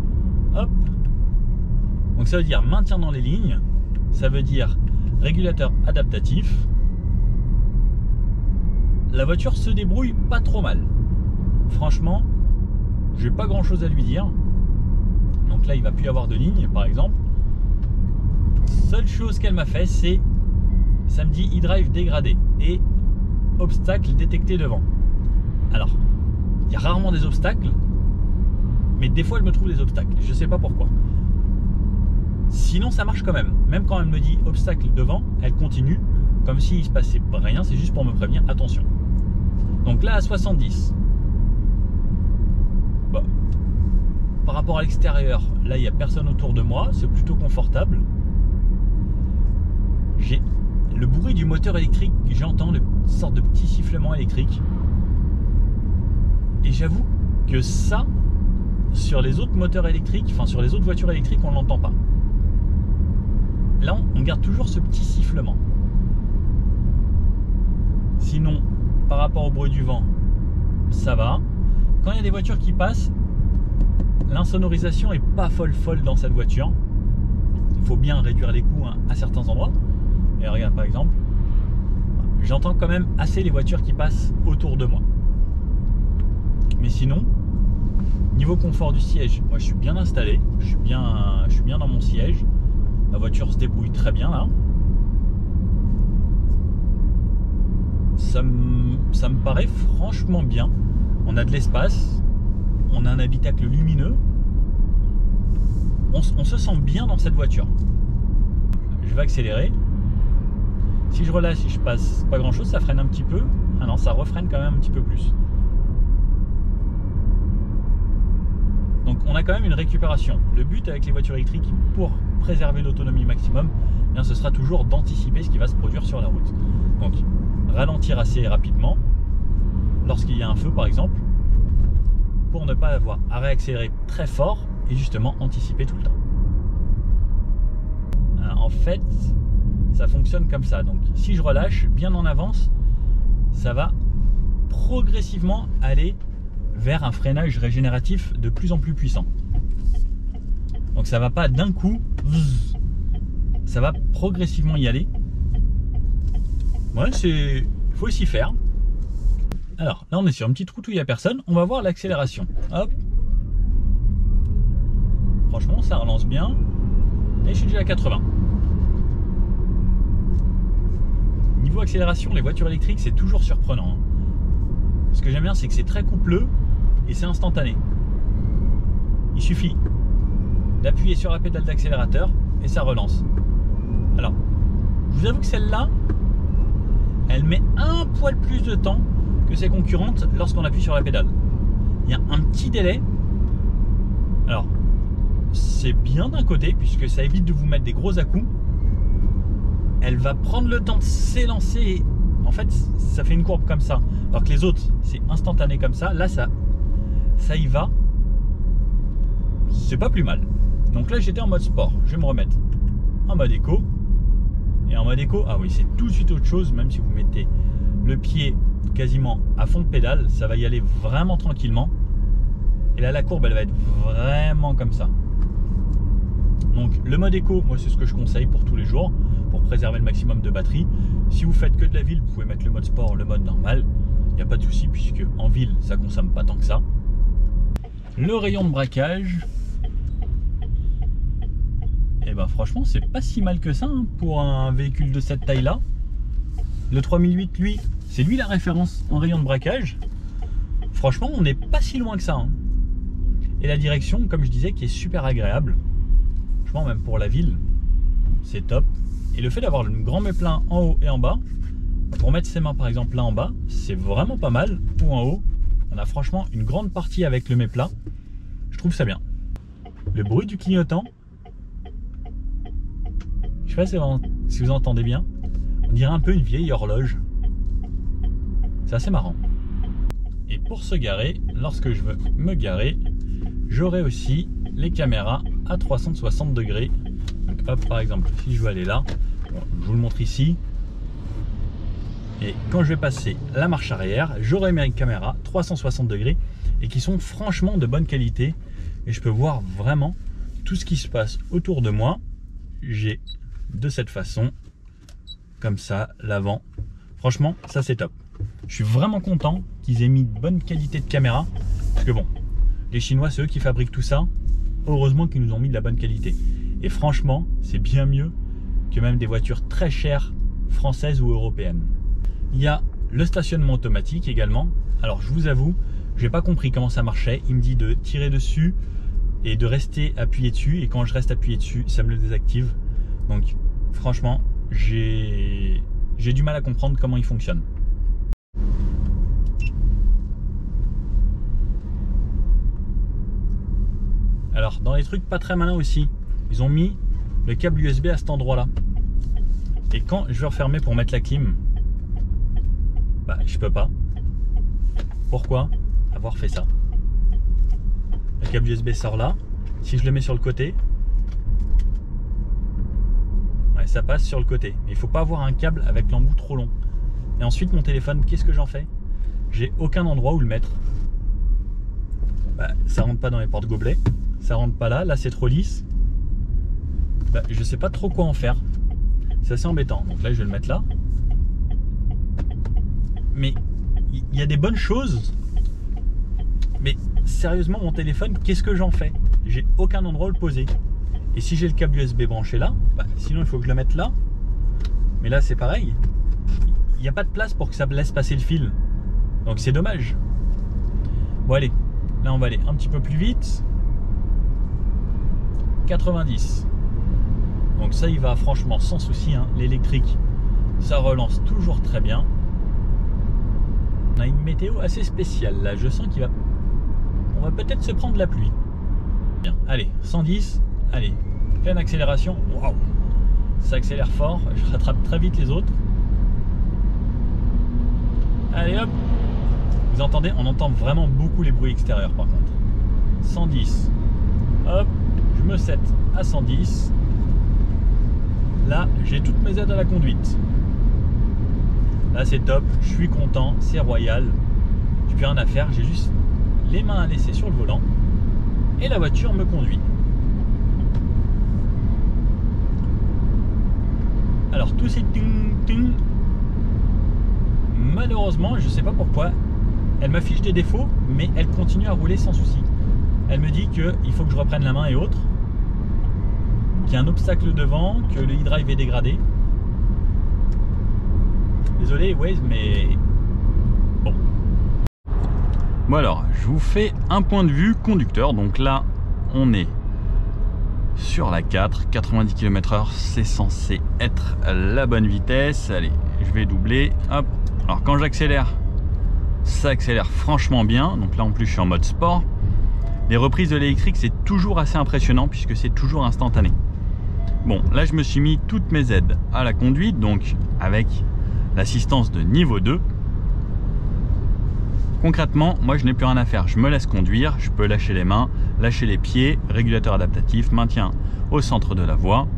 Hop. Donc ça veut dire maintien dans les lignes. Ça veut dire régulateur adaptatif. La voiture se débrouille pas trop mal. Franchement, j'ai pas grand chose à lui dire. Donc là il va plus y avoir de ligne par exemple. Seule chose qu'elle m'a fait, c'est ça me dit e-drive dégradé et obstacle détecté devant. Alors il y a rarement des obstacles, mais des fois elle me trouve des obstacles, je sais pas pourquoi. Sinon ça marche quand même. Même quand elle me dit obstacle devant, elle continue comme s'il se passait rien, c'est juste pour me prévenir, attention. Donc là à 70, bah, par rapport à l'extérieur, là il n'y a personne autour de moi, c'est plutôt confortable. J'ai le bruit du moteur électrique, j'entends une sorte de petit sifflement électrique. Et j'avoue que ça, sur les autres moteurs électriques, enfin sur les autres voitures électriques, on ne l'entend pas. Là, on garde toujours ce petit sifflement. Sinon, par rapport au bruit du vent, ça va. Quand il y a des voitures qui passent, l'insonorisation est pas folle dans cette voiture. Il faut bien réduire les coûts à certains endroits. Et regarde par exemple, j'entends quand même assez les voitures qui passent autour de moi. Mais sinon, niveau confort du siège, moi je suis bien installé, je suis bien dans mon siège. La voiture se débrouille très bien là. ça me paraît franchement bien. On a de l'espace, on a un habitacle lumineux, on se sent bien dans cette voiture. Je vais accélérer. Si je relâche, si je passe pas grand chose, ça freine un petit peu. Ah non, ça refreine quand même un petit peu plus. Donc on a quand même une récupération. Le but avec les voitures électriques, pour préserver l'autonomie maximum, eh bien, ce sera toujours d'anticiper ce qui va se produire sur la route. Donc ralentir assez rapidement lorsqu'il y a un feu par exemple, pour ne pas avoir à réaccélérer très fort et justement anticiper tout le temps. Alors, en fait, ça fonctionne comme ça. Donc si je relâche bien en avance, ça va progressivement aller vers un freinage régénératif de plus en plus puissant. Donc ça va pas d'un coup, ça va progressivement y aller. Ouais, il faut s'y faire. Alors là on est sur une petite route où il n'y a personne, on va voir l'accélération. Hop. Franchement ça relance bien. Et je suis déjà à 80. Niveau accélération, les voitures électriques c'est toujours surprenant. Ce que j'aime bien c'est que c'est très coupleux et c'est instantané. Il suffit d'appuyer sur la pédale d'accélérateur et ça relance. Alors, je vous avoue que celle-là, elle met un poil plus de temps que ses concurrentes lorsqu'on appuie sur la pédale. Il y a un petit délai. Alors, c'est bien d'un côté puisque ça évite de vous mettre des gros à-coups. Elle va prendre le temps de s'élancer et en fait, ça fait une courbe comme ça. Alors que les autres, c'est instantané comme ça. Là, ça y va. C'est pas plus mal. Donc là, j'étais en mode sport. Je vais me remettre en mode éco. Et en mode éco, ah oui, c'est tout de suite autre chose. Même si vous mettez le pied quasiment à fond de pédale, ça va y aller vraiment tranquillement. Et là, la courbe, elle va être vraiment comme ça. Donc le mode éco, moi, c'est ce que je conseille pour tous les jours, pour préserver le maximum de batterie. Si vous faites que de la ville, vous pouvez mettre le mode sport, le mode normal. Il n'y a pas de souci, puisque en ville, ça consomme pas tant que ça. Le rayon de braquage, et ben franchement c'est pas si mal que ça hein, pour un véhicule de cette taille là. Le 3008 lui, c'est lui la référence en rayon de braquage. Franchement on n'est pas si loin que ça hein. Et la direction comme je disais qui est super agréable. Franchement même pour la ville c'est top. Et le fait d'avoir le grand mets-plein en haut et en bas, pour mettre ses mains par exemple là en bas, c'est vraiment pas mal. Ou en haut, on a franchement une grande partie avec le mets-plat. Je trouve ça bien. Le bruit du clignotant, je sais pas si vous entendez bien, on dirait un peu une vieille horloge. C'est assez marrant. Et pour se garer, lorsque je veux me garer, j'aurai aussi les caméras à 360 degrés. Donc hop, par exemple, si je veux aller là, bon, je vous le montre ici. Et quand je vais passer la marche arrière, j'aurai mes caméras 360 degrés et qui sont franchement de bonne qualité. Et je peux voir vraiment tout ce qui se passe autour de moi. J'ai de cette façon, comme ça, l'avant. Franchement, ça c'est top. Je suis vraiment content qu'ils aient mis de bonne qualité de caméra. Parce que bon, les Chinois, c'est eux qui fabriquent tout ça. Heureusement qu'ils nous ont mis de la bonne qualité. Et franchement, c'est bien mieux que même des voitures très chères françaises ou européennes. Il y a le stationnement automatique également. Alors je vous avoue, je n'ai pas compris comment ça marchait. Il me dit de tirer dessus et de rester appuyé dessus. Et quand je reste appuyé dessus, ça me le désactive. Donc franchement, j'ai du mal à comprendre comment il fonctionne. Alors dans les trucs pas très malins aussi, ils ont mis le câble USB à cet endroit là. Et quand je veux refermer pour mettre la clim, bah je peux pas. Pourquoi avoir fait ça? Le câble USB sort là. Si je le mets sur le côté, ouais, ça passe sur le côté. Mais il faut pas avoir un câble avec l'embout trop long. Et ensuite mon téléphone, qu'est-ce que j'en fais? J'ai aucun endroit où le mettre. Bah, ça rentre pas dans les porte-gobelets. Ça rentre pas là. Là c'est trop lisse. Bah, je sais pas trop quoi en faire. C'est assez embêtant. Donc là je vais le mettre là. Mais il y a des bonnes choses. Mais sérieusement mon téléphone, qu'est-ce que j'en fais? J'ai aucun endroit où le poser. Et si j'ai le câble USB branché là, bah, sinon il faut que je le mette là. Mais là c'est pareil. il n'y a pas de place pour que ça laisse passer le fil. Donc c'est dommage. Bon allez, là on va aller un petit peu plus vite. 90. Donc ça il va franchement sans souci, hein. L'électrique, ça relance toujours très bien. On a une météo assez spéciale là, je sens on va peut-être se prendre la pluie. Bien, allez, 110, allez, pleine accélération. Waouh, ça accélère fort, je rattrape très vite les autres. Allez hop. Vous entendez, on entend vraiment beaucoup les bruits extérieurs par contre. 110. Hop, je me set à 110. Là, j'ai toutes mes aides à la conduite. Là, c'est top, je suis content, c'est royal. J'ai plus rien à faire, j'ai juste les mains à laisser sur le volant. Et la voiture me conduit. Alors, tous ces ting-ting, malheureusement, je sais pas pourquoi, elle m'affiche des défauts, mais elle continue à rouler sans souci. Elle me dit qu'il faut que je reprenne la main et autres, qu'il y a un obstacle devant, que le e-drive est dégradé. Désolé Waze, mais bon. Bon alors, je vous fais un point de vue conducteur. Donc là, on est sur la 4, 90 km/h, c'est censé être la bonne vitesse. Allez, je vais doubler, hop. Alors quand j'accélère, ça accélère franchement bien. Donc là en plus je suis en mode sport. Les reprises de l'électrique c'est toujours assez impressionnant puisque c'est toujours instantané. Bon là je me suis mis toutes mes aides à la conduite, donc avec l'assistance de niveau 2. Concrètement moi je n'ai plus rien à faire, je me laisse conduire, je peux lâcher les mains, lâcher les pieds, régulateur adaptatif, maintien au centre de la voie.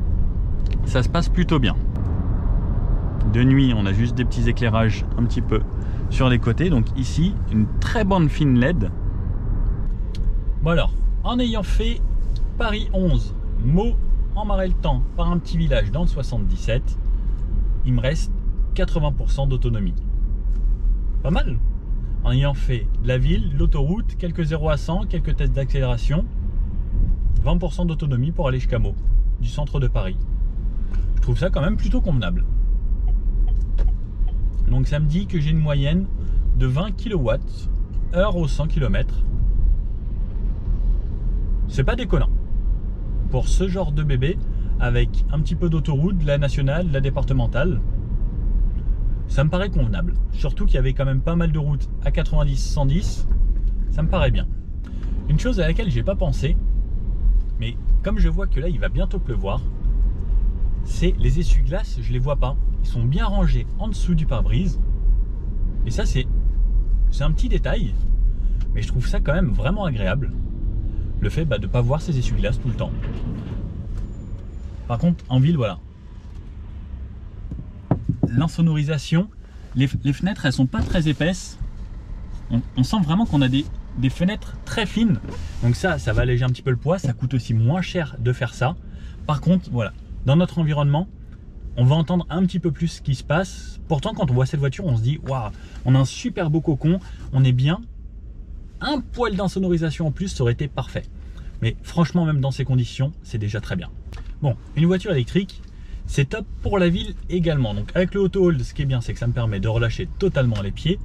Ça se passe plutôt bien. De nuit on a juste des petits éclairages un petit peu sur les côtés, donc ici une très bonne fine LED. Bon alors, en ayant fait Paris 11, Meaux en Marais-le-Temps par un petit village dans le 77, il me reste 80% d'autonomie. Pas mal. En ayant fait de la ville, l'autoroute, quelques 0 à 100, quelques tests d'accélération, 20% d'autonomie pour aller jusqu'à Meaux, du centre de Paris. Je trouve ça quand même plutôt convenable. Donc ça me dit que j'ai une moyenne de 20 kWh au 100 km. C'est pas déconnant. Pour ce genre de bébé, avec un petit peu d'autoroute, de la nationale, de la départementale, ça me paraît convenable. Surtout qu'il y avait quand même pas mal de routes à 90-110, ça me paraît bien. Une chose à laquelle j'ai pas pensé, mais comme je vois que là il va bientôt pleuvoir, c'est les essuie-glaces, je les vois pas. Ils sont bien rangés en dessous du pare-brise. Et ça c'est un petit détail, mais je trouve ça quand même vraiment agréable. Le fait de ne pas voir ces essuie-glaces tout le temps. Par contre, en ville, voilà. L'insonorisation, les fenêtres, elles sont pas très épaisses. On sent vraiment qu'on a des fenêtres très fines. Donc ça va alléger un petit peu le poids. Ça coûte aussi moins cher de faire ça. Par contre, voilà, dans notre environnement, on va entendre un petit peu plus ce qui se passe. Pourtant, quand on voit cette voiture, on se dit, waouh, on a un super beau cocon, on est bien. Un poil d'insonorisation en plus, ça aurait été parfait. Mais franchement, même dans ces conditions, c'est déjà très bien. Bon, une voiture électrique, c'est top pour la ville également. Donc avec le auto hold, ce qui est bien, c'est que ça me permet de relâcher totalement les pieds.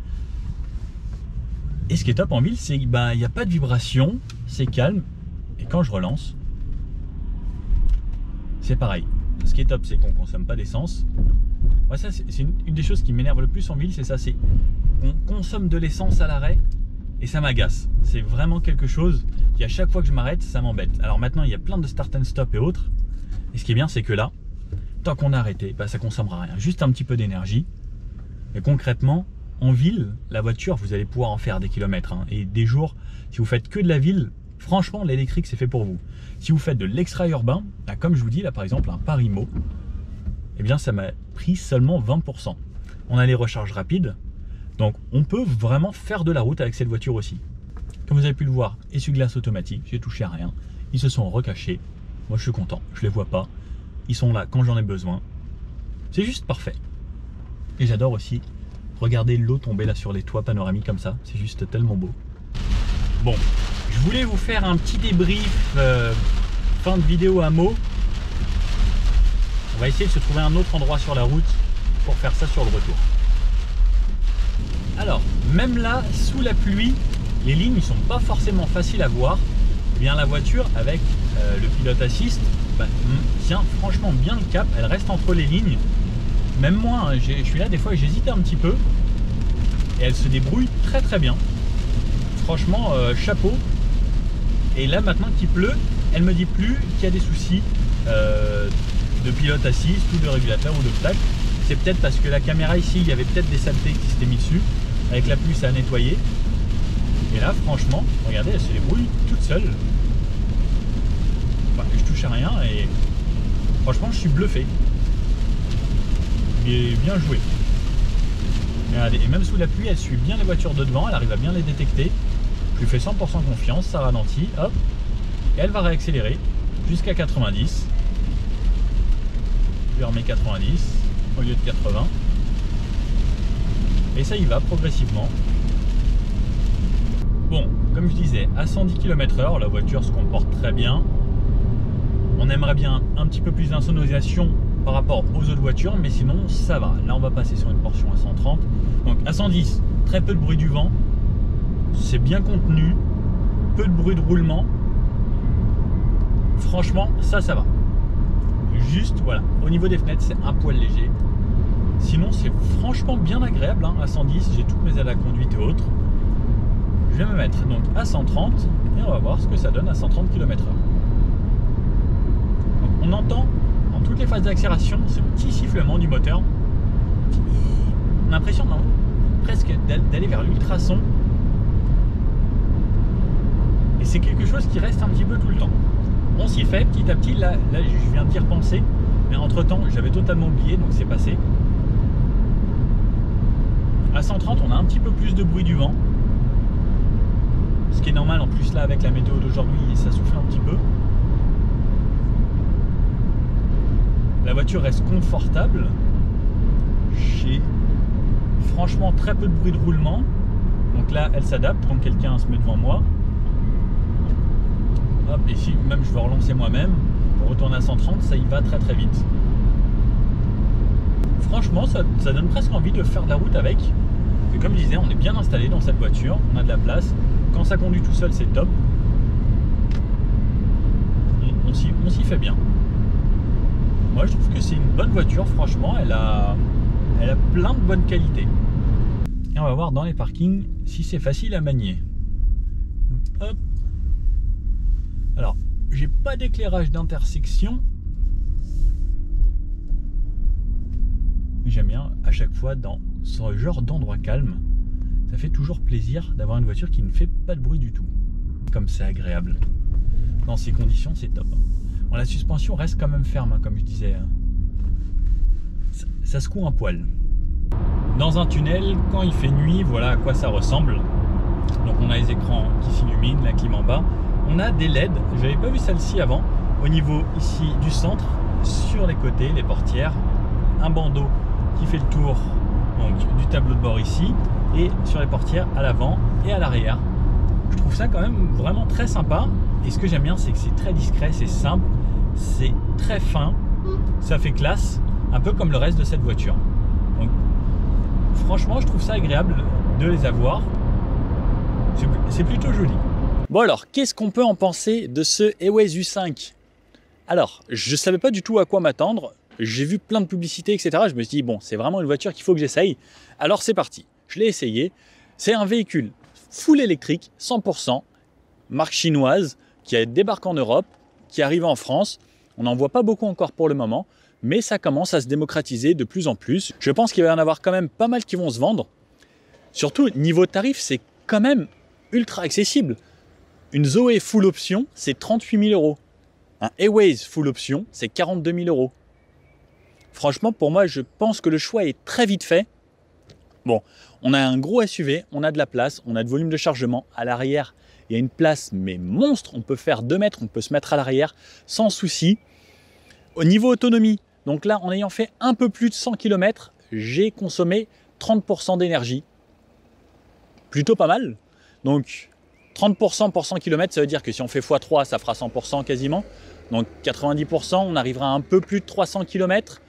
Et ce qui est top en ville, c'est qu'il n'y a pas de vibration, c'est calme. Et quand je relance, c'est pareil. Ce qui est top, c'est qu'on ne consomme pas d'essence. Ouais, ça, c'est une des choses qui m'énerve le plus en ville, c'est ça, c'est qu'on consomme de l'essence à l'arrêt. Et ça m'agace, c'est vraiment quelque chose qui à chaque fois que je m'arrête, ça m'embête. Alors maintenant il y a plein de start and stop et autres. Et ce qui est bien c'est que là, tant qu'on a arrêté, ça consommera rien, juste un petit peu d'énergie. Et concrètement, en ville, la voiture, vous allez pouvoir en faire des kilomètres. Et des jours, si vous faites que de la ville, franchement l'électrique c'est fait pour vous. Si vous faites de l'extra-urbain, comme je vous dis là par exemple, un Paris-Meaux, eh bien ça m'a pris seulement 20%. On a les recharges rapides. Donc on peut vraiment faire de la route avec cette voiture aussi. Comme vous avez pu le voir, essuie-glace automatique, j'ai touché à rien. Ils se sont recachés. Moi je suis content, je les vois pas. Ils sont là quand j'en ai besoin. C'est juste parfait. Et j'adore aussi regarder l'eau tomber là sur les toits panoramiques comme ça. C'est juste tellement beau. Bon, je voulais vous faire un petit débrief fin de vidéo à Meaux. On va essayer de se trouver un autre endroit sur la route pour faire ça sur le retour. Alors, même là, sous la pluie, les lignes ne sont pas forcément faciles à voir. Eh bien, la voiture, avec le pilote assist, tient franchement bien le cap. Elle reste entre les lignes. Même moi, hein, je suis là, des fois, j'hésite un petit peu. Et elle se débrouille très très bien. Franchement, chapeau. Et là, maintenant qu'il pleut, elle me dit plus qu'il y a des soucis de pilote assist ou de régulateur ou d'obstacle. C'est peut-être parce que la caméra ici, il y avait peut-être des saletés qui s'étaient mis dessus. Avec la pluie, ça a nettoyé. Et là, franchement, regardez, elle se débrouille toute seule. Enfin, je touche à rien et franchement, je suis bluffé. Mais bien joué. Regardez, et même sous la pluie, elle suit bien les voitures de devant, elle arrive à bien les détecter. Je lui fais 100% confiance, ça ralentit, hop, et elle va réaccélérer jusqu'à 90. Je lui remets 90 au lieu de 80. Et ça y va progressivement. Bon, comme je disais, à 110 km/h, la voiture se comporte très bien. On aimerait bien un petit peu plus d'insonorisation par rapport aux autres voitures, mais sinon ça va. Là, on va passer sur une portion à 130. Donc à 110, très peu de bruit du vent. C'est bien contenu. Peu de bruit de roulement. Franchement, ça va. Juste, voilà, au niveau des fenêtres, c'est un poil léger. Sinon, c'est franchement bien agréable. Hein. À 110, j'ai toutes mes aides à conduite et autres. Je vais me mettre donc à 130 et on va voir ce que ça donne à 130 km/h. Donc, on entend dans toutes les phases d'accélération ce petit sifflement du moteur. On a l'impression presque d'aller vers l'ultrason. Et c'est quelque chose qui reste un petit peu tout le temps. On s'y fait petit à petit. Là, je viens d'y repenser. Mais entre temps, j'avais totalement oublié, donc c'est passé. À 130, on a un petit peu plus de bruit du vent. Ce qui est normal, en plus là, avec la météo d'aujourd'hui, ça souffle un petit peu. La voiture reste confortable. J'ai franchement très peu de bruit de roulement. Donc là, elle s'adapte quand quelqu'un se met devant moi. Hop, et si même je veux relancer moi-même, pour retourner à 130, ça y va très très vite. Franchement, ça donne presque envie de faire de la route avec. Et comme je disais, on est bien installé dans cette voiture, on a de la place. Quand ça conduit tout seul, c'est top. On s'y fait bien. Moi, je trouve que c'est une bonne voiture, franchement, elle a plein de bonnes qualités. Et on va voir dans les parkings si c'est facile à manier. Hop. Alors, j'ai pas d'éclairage d'intersection. J'aime bien à chaque fois dans ce genre d'endroit calme. Ça fait toujours plaisir d'avoir une voiture qui ne fait pas de bruit du tout. Comme c'est agréable. Dans ces conditions, c'est top. Bon, la suspension reste quand même ferme, hein, comme je disais. Ça secoue un poil. Dans un tunnel, quand il fait nuit, voilà à quoi ça ressemble. Donc on a les écrans qui s'illuminent, la clim en bas. On a des LED, j'avais pas vu celle-ci avant. Au niveau ici du centre, sur les côtés, les portières, un bandeau qui fait le tour donc, du tableau de bord ici, et sur les portières à l'avant et à l'arrière. Je trouve ça quand même vraiment très sympa. Et ce que j'aime bien, c'est que c'est très discret, c'est simple, c'est très fin, ça fait classe, un peu comme le reste de cette voiture. Donc franchement, je trouve ça agréable de les avoir. C'est plutôt joli. Bon alors, qu'est-ce qu'on peut en penser de ce Airways U5? Alors, je ne savais pas du tout à quoi m'attendre. J'ai vu plein de publicités, etc. Je me suis dit, bon, c'est vraiment une voiture qu'il faut que j'essaye. Alors c'est parti. Je l'ai essayé. C'est un véhicule full électrique, 100%, marque chinoise, qui débarque en Europe, qui arrive en France. On n'en voit pas beaucoup encore pour le moment, mais ça commence à se démocratiser de plus en plus. Je pense qu'il va y en avoir quand même pas mal qui vont se vendre. Surtout, niveau tarif, c'est quand même ultra accessible. Une Zoé full option, c'est 38 000 €. Un Airways full option, c'est 42 000 €. Franchement, pour moi, je pense que le choix est très vite fait. Bon, on a un gros SUV, on a de la place, on a de volume de chargement. À l'arrière, il y a une place, mais monstre. On peut faire 2 mètres, on peut se mettre à l'arrière sans souci. Au niveau autonomie, donc là, en ayant fait un peu plus de 100 km, j'ai consommé 30% d'énergie. Plutôt pas mal. Donc, 30% pour 100 km, ça veut dire que si on fait x3, ça fera 100% quasiment. Donc 90%, on arrivera à un peu plus de 300 km.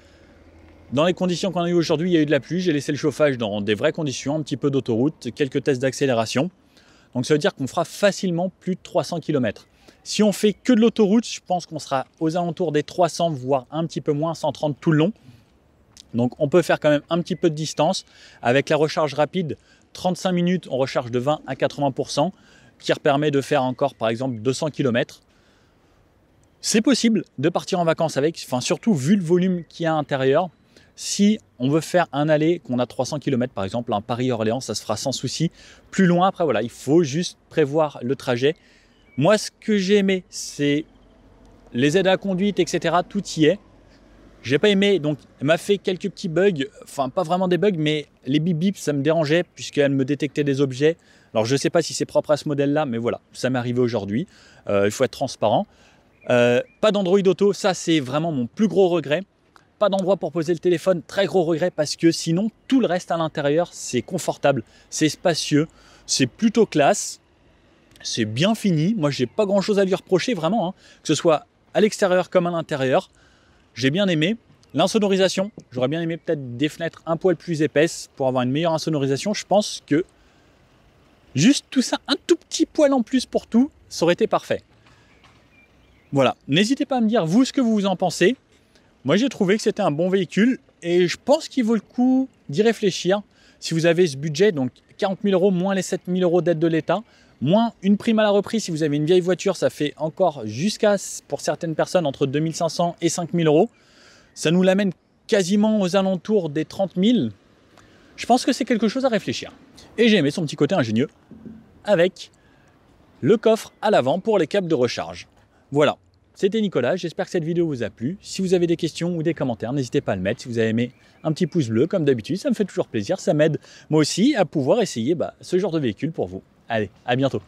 Dans les conditions qu'on a eues aujourd'hui, il y a eu de la pluie, j'ai laissé le chauffage dans des vraies conditions, un petit peu d'autoroute, quelques tests d'accélération. Donc ça veut dire qu'on fera facilement plus de 300 km. Si on fait que de l'autoroute, je pense qu'on sera aux alentours des 300, voire un petit peu moins, 130 tout le long. Donc on peut faire quand même un petit peu de distance. Avec la recharge rapide, 35 minutes, on recharge de 20 à 80%, qui permet de faire encore par exemple 200 km. C'est possible de partir en vacances avec, enfin surtout vu le volume qu'il y a à l'intérieur. Si on veut faire un aller, qu'on a 300 km par exemple, un Paris-Orléans, ça se fera sans souci. Plus loin, après voilà, il faut juste prévoir le trajet. Moi, ce que j'ai aimé, c'est les aides à la conduite, etc. Tout y est. J'ai pas aimé, donc elle m'a fait quelques petits bugs, enfin pas vraiment des bugs, mais les bip bip ça me dérangeait puisqu'elle me détectait des objets. Alors je sais pas si c'est propre à ce modèle-là, mais voilà, ça m'est arrivé aujourd'hui. Il faut être transparent. Pas d'Android Auto, ça c'est vraiment mon plus gros regret. Pas d'endroit pour poser le téléphone, très gros regret parce que sinon tout le reste à l'intérieur c'est confortable, c'est spacieux, c'est plutôt classe, c'est bien fini. Moi j'ai pas grand chose à lui reprocher vraiment, hein. Que ce soit à l'extérieur comme à l'intérieur, j'ai bien aimé. L'insonorisation, j'aurais bien aimé peut-être des fenêtres un poil plus épaisses pour avoir une meilleure insonorisation. Je pense que juste tout ça, un tout petit poil en plus pour tout, ça aurait été parfait. Voilà, n'hésitez pas à me dire vous ce que vous en pensez. Moi, j'ai trouvé que c'était un bon véhicule et je pense qu'il vaut le coup d'y réfléchir. Si vous avez ce budget, donc 40 000 euros moins les 7 000 euros d'aide de l'État, moins une prime à la reprise si vous avez une vieille voiture, ça fait encore jusqu'à, pour certaines personnes, entre 2 500 et 5 000 euros. Ça nous l'amène quasiment aux alentours des 30 000. Je pense que c'est quelque chose à réfléchir. Et j'ai aimé son petit côté ingénieux avec le coffre à l'avant pour les câbles de recharge. Voilà. C'était Nicolas, j'espère que cette vidéo vous a plu. Si vous avez des questions ou des commentaires, n'hésitez pas à le mettre. Si vous avez aimé, un petit pouce bleu comme d'habitude, ça me fait toujours plaisir. Ça m'aide moi aussi à pouvoir essayer ce genre de véhicule pour vous. Allez, à bientôt.